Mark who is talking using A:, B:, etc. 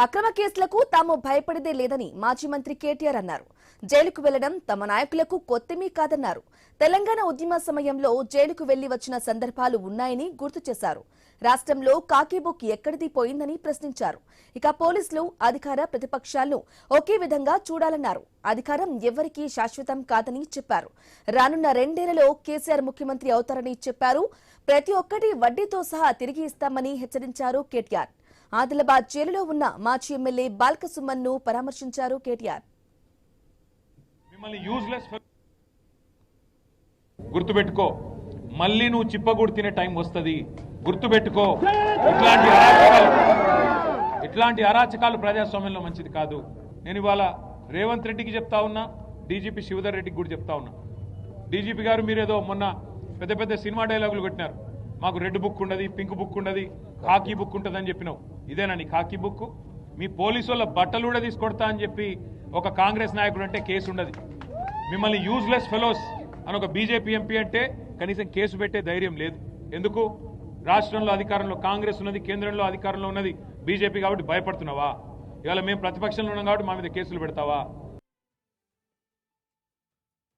A: అక్రమ కేసులకు తాము భయపడేదే లేదని మాజీ మంత్రి కేటీఆర్ అన్నారు. జైలుకు వెళ్లడం తమ నాయకులకు కొత్తమీ కాదన్నారు. తెలంగాణ ఉద్యమ సమయంలో జైలుకు వెళ్లి వచ్చిన సందర్భాలు ఉన్నాయని గుర్తు చేశారు. రాష్ట్రంలో కాకి బుక్ ఎక్కడిది పోయిందని ప్రశ్నించారు. ఇక పోలీసులు అధికార ప్రతిపక్షాలను ఒకే విధంగా చూడాలన్నారు. అధికారం ఎవరికీ శాశ్వతం కాదని చెప్పారు. రానున్న 2 ఏళ్లలో కేసీఆర్ ముఖ్యమంత్రి అవుతారని చెప్పారు. ప్రతి ఒక్కటి వడ్డీతో సహా తిరిగి ఇస్తామని హెచ్చరించారు కేటీఆర్. ఆదిలాబాద్ జైలులో ఉన్న మాజీ ఎమ్మెల్యే బాల్క సుమన్ ను పరామర్శించారు కేటీఆర్.
B: మిమ్మల్ని యూజ్లెస్ గుర్తుపెట్టుకో, మళ్ళీ నువ్వు చిప్పగూడు తినే టైం వస్తుంది. గుర్తుపెట్టుకో, ఇట్లాంటి అరాచకాలు ప్రజాస్వామ్యంలో మంచిది కాదు. నేను ఇవాళ రేవంత్ రెడ్డికి చెప్తా ఉన్నా, డీజీపీ శివధర్ రెడ్డికి కూడా చెప్తా ఉన్నా. డీజీపీ గారు మీరేదో మొన్న పెద్ద పెద్ద సినిమా డైలాగులు కొట్టినారు. మాకు రెడ్ బుక్ ఉండదు, పింక్ బుక్ ఉండదు, కాకి బుక్ ఉంటుందని చెప్పినావు. ఇదేనా నీ కాకి బుక్? మీ పోలీసు వాళ్ళ బట్టలు కూడా తీసుకొడతా అని చెప్పి ఒక కాంగ్రెస్ నాయకుడు అంటే కేసు ఉండదు. మిమ్మల్ని యూజ్లెస్ ఫెలోస్ అని ఒక బీజేపీ ఎంపీ అంటే కనీసం కేసు పెట్టే ధైర్యం లేదు. ఎందుకు? రాష్ట్రంలో అధికారంలో కాంగ్రెస్ ఉన్నది, కేంద్రంలో అధికారంలో ఉన్నది బీజేపీ కాబట్టి భయపడుతున్నావా? ఇవాళ మేము ప్రతిపక్షంలో ఉన్నాం కాబట్టి మా మీద కేసులు పెడతావా?